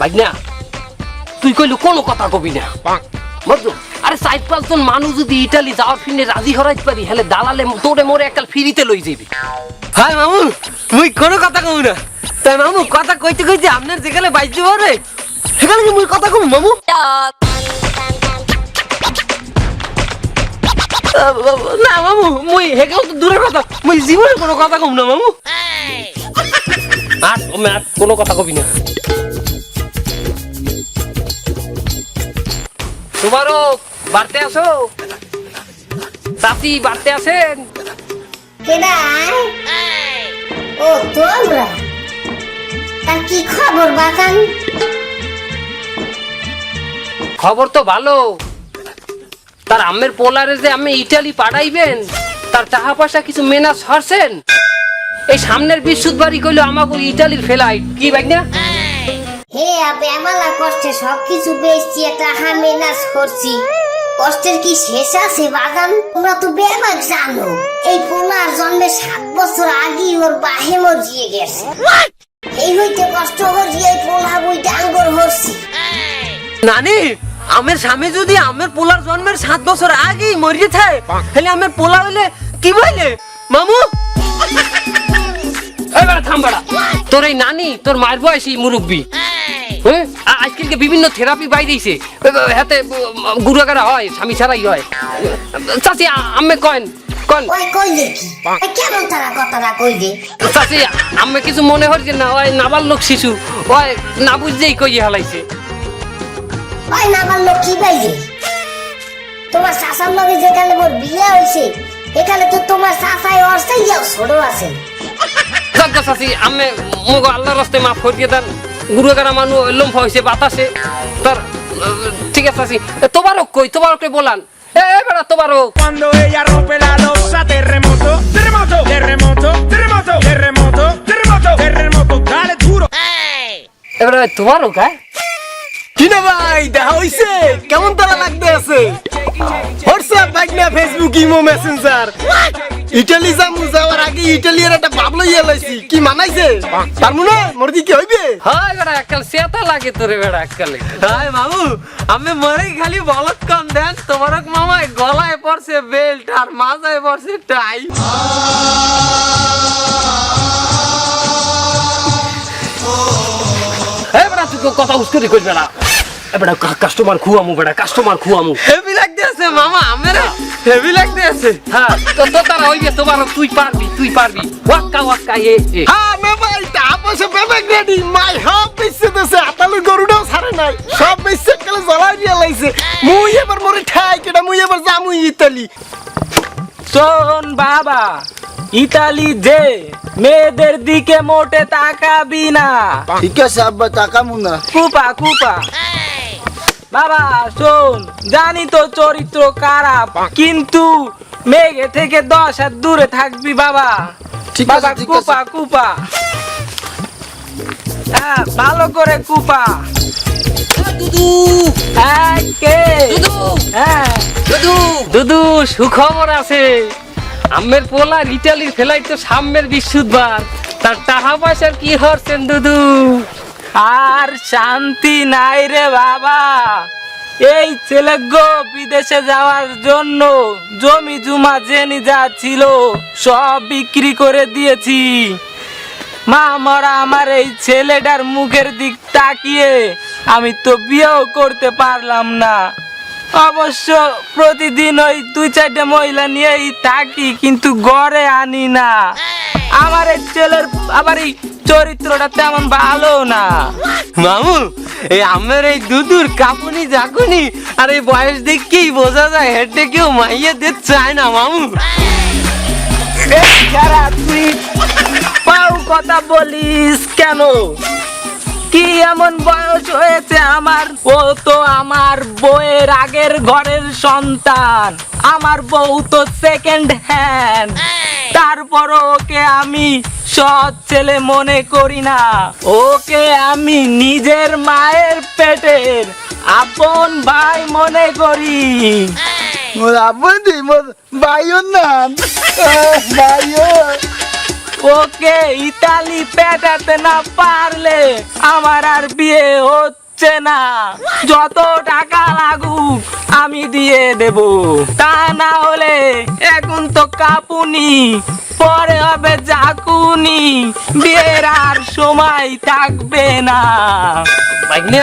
ভাইনা তুই কইলু কোনো কথা কবি না বুঝছো? আরে 4-5 জন মানুষ যদি ইটালি যাওয়ার ফিনে রাজি হরাইতে পারি হেলে দালালে তোরে মোরে একাল ফ্রিতে লই যাবি। হাই মামু মুই কোনো কথা কমু না। তাই মামু কথা কইতে কইতে আপনার যেখানে বাইতে পারে সেখানে কি মুই কথা কমু মামু? না মামু মুই হেগাও তো দূরের কথা মুই জীবনে কোনো কথা কমু না মামু। আর কোনো কথা কবি না। তোমারও বাড়তে আসো, চাচি বাড়তে আসেন। ও তোমরা তার কি খবর বাগান? খবর তো ভালো। তার আমের পোলারে যে আমি ইটালি পাঠাইবেন তার টাকা পয়সা কিছু মেনাজ হরছেন। এই সামনের বৃহস্পতিবারই কইলো আমাকে ইটালির ফ্লাইট কি ভাই না? হে আবে আমালা কষ্টে সবকিছু বেচছি একটা হামেনাস করছি, কষ্টের কি শেষ আছে বাগান? তোমরা তো বেমাক জানো এই পোনার জন্মে 7 বছর আগে ওর বাহে মরিয়ে গেছে। এই হইতে কষ্ট করছি এই পোনা বই ডাঙ্গর হচ্ছি। নানি আমের স্বামী যদি আমের পোলার জন্মের 7 বছর আগেই মরিয়ে থাকে তাহলে আমের পোলা হইলে কি বলে মামু? এবার থাম বাড়া, তোর এই নানি তোর মায়ের বয়সী মুরব্বী। আজকালকে বিভিন্ন থেরাপি বাইরেছে, হাতে গুরুগারা হয়, স্বামী ছাড়াই হয়। চাচি আম্মে কয়েন কন ওই কই দেখি কেমন তারা কথাটা কই দে। চাচি আম্মে কিছু মনে হচ্ছে না, ওই নাবালক শিশু ওই না বুঝতেই কইয়ে হালাইছে। ওই নাবার লোক কি বাইরে? তোমার শাসার লগে যেখানে মোর বিয়ে হয়েছে এখানে তো তোমার শাসাই অর্থাই যাও ছোট আছে। চাচি আম্মে মগো আল্লাহর রাস্তায় মাফ করিয়ে দেন। গুরুগারা মানুষ লম্ফা হয়েছে বাতাসে তার। ঠিক আছে চাচি, তোবারক কই, তোবারককে বলান। এবার Tobarak. Cuando ella rompe la losa, terremoto, terremoto, terremoto, terremoto, terremoto, terremoto, terremoto, dale duro. এবার তোবারক। হ্যাঁ কি না ভাই দেখা হইছে? কেমন তারা লাগতে আছে? হোয়াটসঅ্যাপ ভাগনা, ফেসবুক, ইমো, মেসেঞ্জার। ইটালি যাওয়ার আগে ইটালিয়ার একটা বাবলো লাইছি কি মানাইছে পারমু না? মোর কি হইবে? হয় বেড়া এককাল সেতা লাগে তোরে বেড়া এককালে। হাই মামু আমি মরে খালি বলত কম দেন তোমারক মামায় গলায় পড়ছে বেল্ট আর মাথায় পড়ছে টাই। এবার তুই কথা উস্করি কইবে না। এবার কাস্টমার খুয়ামু বেড়া, কাস্টমার খুয়ামু। হেভি লাগতে আছে মামা আমরা, হেভি লাগতে আছে। হ্যাঁ তো তারা হইবে তোবারক, তুই পারবি, তুই পারবি। ওয়াক্কা ওয়াক্কা এ হ্যাঁ মেমা এটা আপসে বেবে রেডি মাই সব বেচে দেছে, আতালু গরুটাও ছাড়ে নাই, সব বেচে কালে জ্বালাই দিয়ে লাইছে। মুই এবার মরে ঠাই কেডা, মুই এবার যামু ইতালি। শোন বাবা, ইতালি যে মেয়েদের দিকে মোটে তাকাবি না। ঠিক আছে আব্বা, তাকামু না। কুপা কুপা বাবা শোন, জানি তো চরিত্র খারাপ কিন্তু মেঘে থেকে 10 হাত দূরে থাকবি বাবা। ঠিক বাবা আছে, ঠিক কুপা আছে। কুপা, হ্যাঁ ভালো করে কুপা। দুদু হ্যাঁ কে? দুদু হ্যাঁ দুদু দুদু সুখবর আছে। আমের পোলা ইটালির ফ্লাইট তো সামনের বৃহস্পতিবার, তার টাকা পয়সার কি হরছেন দুদু? আর শান্তি নাই রে বাবা। এই ছেলে গো বিদেশে যাওয়ার জন্য জমি জমা জেনি যা ছিল সব বিক্রি করে দিয়েছি। মা মরা আমার এই ছেলেটার মুখের দিক তাকিয়ে আমি তো বিয়েও করতে পারলাম না। অবশ্য প্রতিদিন ওই 2-4টে মহিলা নিয়েই থাকি কিন্তু ঘরে আনি না। আমার এই ছেলের আবার এই চরিত্রটা তেমন ভালো না। মামু এই আমের এই দুধুর কাপুনি জাকুনি আর এই বয়স দেখেই বোঝা যায় হেঁটে কেউ মাইয়ে দিতে চায় না মামু। এই যারা তুই কথা বলিস কেন? কি এমন বয়স হয়েছে আমার? ও তো আমার বউয়ের আগের ঘরের সন্তান, আমার বউ তো সেকেন্ড হ্যান্ড। তারপর ওকে আমি সৎ ছেলে মনে করি না, ওকে আমি নিজের মায়ের পেটের আপন ভাই মনে করি। মোর আব্বাই দি মোর ভাইয়ের নাম ভাইও। ওকে ইতালি পেটাতে না পারলে আমার আর বিয়ে হচ্ছে না। যত টাকা লাগুক আমি দিয়ে দেব, তা না হলে এখন তো কাপুনি, পরে হবে জাকুনি, বিয়ের আর সময় থাকবে না। ভাগ্নে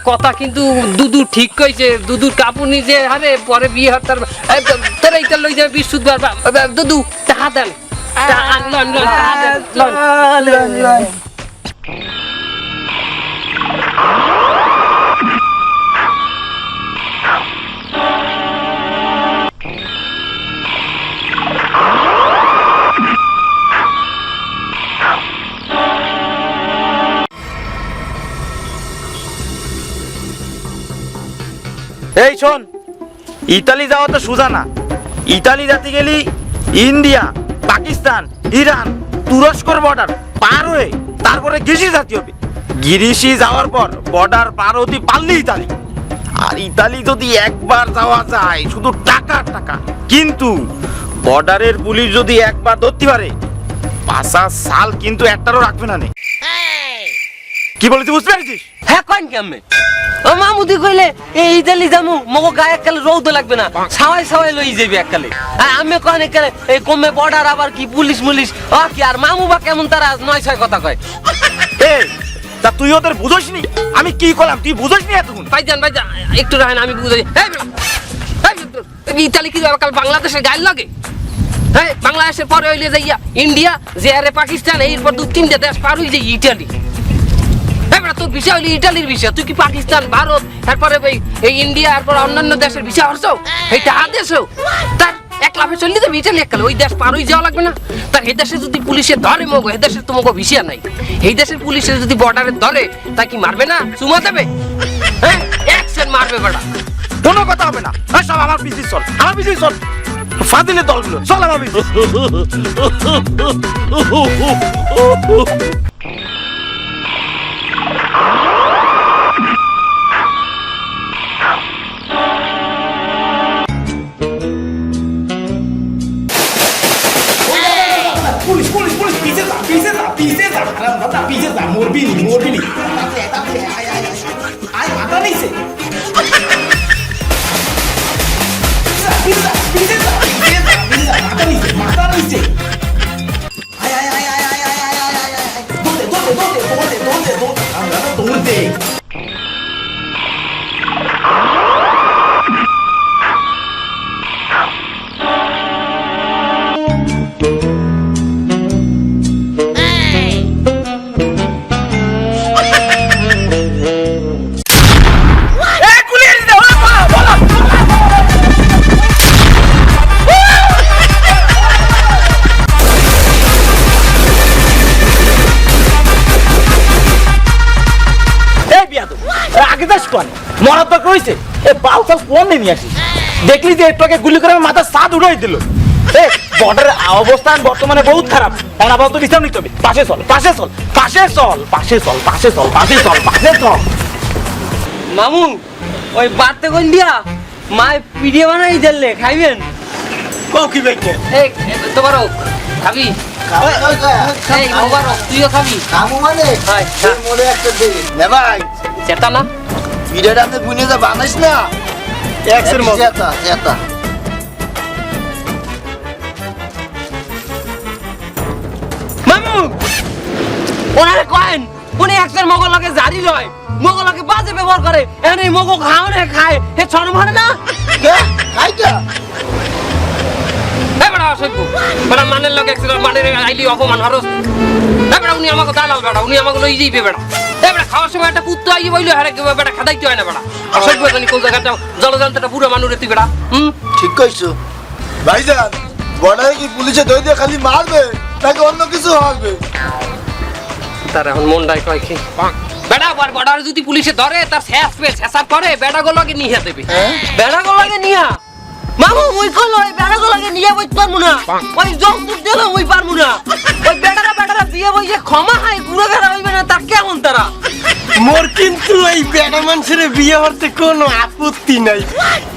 কথা কিন্তু দুদু ঠিক কইছে, দুদুর কাপুনি যে হারে পরে বিয়ে হতার তোরা এটা লই যাবে বৃহস্পতিবার। দুদু টাকা দেন, এই শোন, ইতালি যাওয়া তো সোজা না। ইতালি যেতে গেলি ইন্ডিয়া, পাকিস্তান, ইরান, তুরস্কর বর্ডার পার হয়ে তারপরে গ্রিসি যেতে হবে। গ্রিসি যাওয়ার পর বর্ডার পার হতে পারলে ইতালি। আর ইতালি যদি একবার যাওয়া যায় শুধু টাকা টাকা, কিন্তু বর্ডারের পুলিশ যদি একবার ধরতে পারে 5 সাল কিন্তু একটারও রাখবে না। কি বলেছি বুঝতে পেরেছিস? হ্যাঁ কইন কেমনে? ও মামুদি কইলে এই ইতালি যামু মগো গায়ে কালে রৌদ লাগবে না, সাওয়াই সাওয়াই লই যাবি এককালে। আর আমি কইনে কালে এই কমে বর্ডার আবার কি পুলিশ মুলিশ ও কি আর মামু বা কেমন তারা 9-6 কথা কয়। এই তা তুই ওদের বুঝোসনি আমি কি করলাম? তুই বুঝোসনি এতক্ষণ? ভাইজান একটু রাখেন, আমি বুঝাই। ইতালি কি কাল বাংলাদেশের গায়ে লাগে? হ্যাঁ, বাংলাদেশের পরে হইলে যাইয়া ইন্ডিয়া, যে আরে পাকিস্তান, এরপর 2-3টা দেশ পার হয়ে যাই ইতালি। তোর ভিসা হইলে ইটালির ভিসা, তুই কি পাকিস্তান, ভারত, তারপরে এই ইন্ডিয়া, তারপর অন্যান্য দেশের ভিসা হরছো? এইটা আদেশও তার এক লাফে চললি যাবে ইটালি এককালে, ওই দেশ পার হয়ে যাওয়া লাগবে না? তার এই দেশে যদি পুলিশে ধরে মগো, এই দেশের তো মগো ভিসা নাই, এই দেশের পুলিশে যদি বর্ডারে ধরে তা কি মারবে না, চুমা দেবে? হ্যাঁ, অ্যাকশন মারবে বেটা। কোনো কথা হবে না। সব আমার পিছিয়ে চল, আমার পিছিয়ে চল। ফাজিলে দলগুলো চল আমার পিছিয়ে। পুলিশ পুলিশ পুলিশ পিছে যা পিছে যা পিছে যা আরাম দাদা পিছে যা মরবি নি আয় মাথা নিচে মাথা নিচে আয় আয় আয় আয় আয় আয় আয় আয় আয় দৌড়ে আমরা দৌড়তে মরার দরকার হয়েছে? এ বাউসাল কোন নিয়ে আসিস? দেখলি যে একটু আগে গুলি করে আমার মাথার সাদ উড়াই দিল। বর্ডারের অবস্থান বর্তমানে বহুত খারাপ, এখন আপাতত বিশ্রাম নিতে হবে। পাশে চল পাশে চল পাশে চল পাশে চল পাশে চল পাশে চল পাশে চল। মামু ওই বাড়তে কইন দিয়া মায় পিডিয়ে বানাই দিলে খাইবেন? কও কি বাইকে? এই তোমারও খাবি? এই মোবারক তুইও খাবি? কামু মানে হাই মোরে একটা দে না ভাই। চেতা না ভিডিওটা আপনি বুনে যা বানাইস না এক্সের মতো জেতা জেতা। মামু ওনারে কয়েন উনি একজন মগল লাগে জারি লয়, মগল লাগে বাজে ব্যবহার করে, এখন এই মগল খাওয়ানে খায়, হে ছড় মানে না কে খাইটা বেড়া অসভ্য বেড়া, মানের লোক একজন মানের আইলি অপমান হরস। বেড়া উনি আমাকে দালাল, বেড়া উনি আমাকে লই যাইবে। বেড়া বেড়া খাওয়ার সময় একটা কুত্তো আই বইলো, হ্যাঁ বেড়া খাদাইতে হয় না। বেড়া অসভ্য জানি কোন জায়গাটা জলযন্ত্রটা পুরো মানুষ তুই বেড়া। ঠিক কইছো ভাইজান। বর্ডারে কি পুলিশে ধরে দিয়ে খালি মারবে নাকি অন্য কিছু হবে? তার এখন মনটাই কয় কি বেটা বর্ডার যদি পুলিশে ধরে তার শেষ করে বেটাগুলোকে নিয়ে দেবে বেটাগুলোকে নিয়ে মামু মুই কল ওই বেড়াগুলোকে নিয়ে বইতে পারবো না ওই জগপুর দিলে মুই পারবো না ওই বেটারা বিয়ে বইছে ক্ষমা হয় গুড়ো গেরা হইবে না তা কেমন তারা মোর কিন্তু এই বেড়া মানুষের বিয়ে হতে কোনো আপত্তি নাই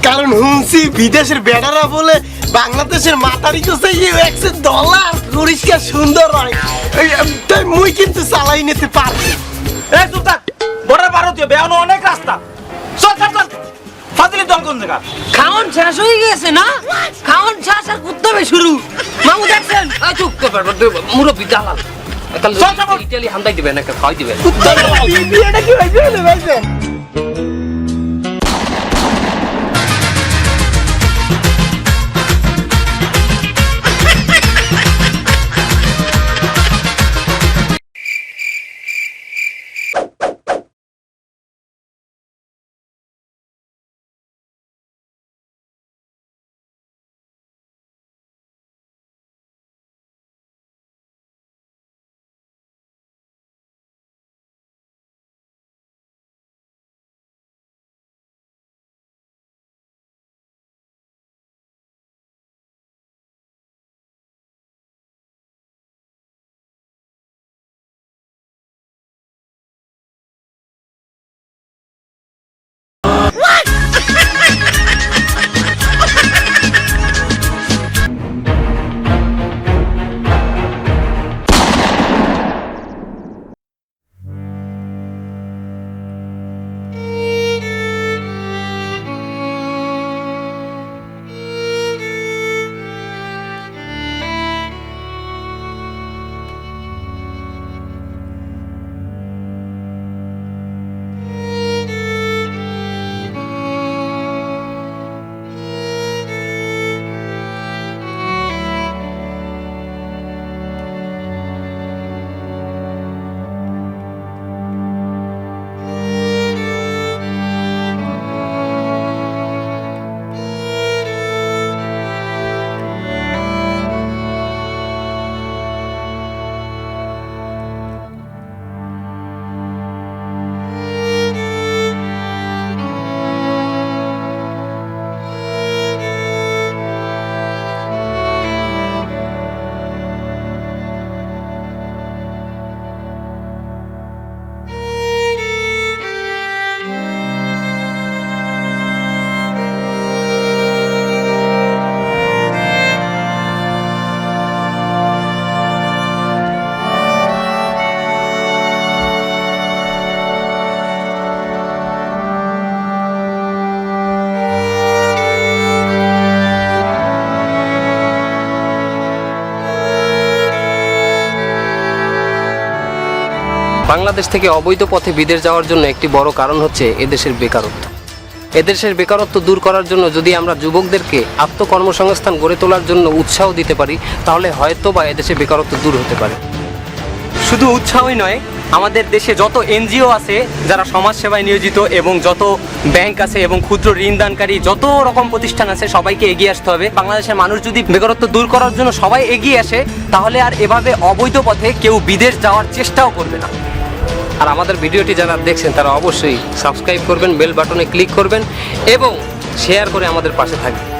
কারণ হুমসি বিদেশের বেড়ারা বলে বাংলাদেশের মাতারি কাছে $100 পরিষ্কার সুন্দর হয় তাই মুই কিন্তু চালাই নিতে পারবো এই চুপ থাক বর্ডার পার হতে বেয়ানো অনেক রাস্তা চল চল চল ফাজিলি দল কোন জায়গা খাওয়ান শেষ হয়ে গেছে না খাওয়ান শেষ আর করতে হবে শুরু মামু দেখছেন চুপ মুরব্বী দালাল ইটালি হামদাই দিবেন একটা খাওয়াই দিবেন বিয়েটা কি হয়েছে ভাইজান বাংলাদেশ থেকে অবৈধ পথে বিদেশ যাওয়ার জন্য একটি বড় কারণ হচ্ছে এদেশের বেকারত্ব। এদেশের বেকারত্ব দূর করার জন্য যদি আমরা যুবকদেরকে আত্মকর্মসংস্থান গড়ে তোলার জন্য উৎসাহ দিতে পারি তাহলে হয়তো বা এদেশে বেকারত্ব দূর হতে পারে। শুধু উৎসাহই নয়, আমাদের দেশে যত এনজিও আছে যারা সমাজ সেবায় নিয়োজিত এবং যত ব্যাংক আছে এবং ক্ষুদ্র ঋণদানকারী যত রকম প্রতিষ্ঠান আছে সবাইকে এগিয়ে আসতে হবে। বাংলাদেশের মানুষ যদি বেকারত্ব দূর করার জন্য সবাই এগিয়ে আসে তাহলে আর এভাবে অবৈধ পথে কেউ বিদেশ যাওয়ার চেষ্টাও করবে না। আর আমাদের ভিডিওটি যারা দেখছেন তারা অবশ্যই সাবস্ক্রাইব করবেন, বেল বাটনে ক্লিক করবেন এবং শেয়ার করে আমাদের পাশে থাকবেন।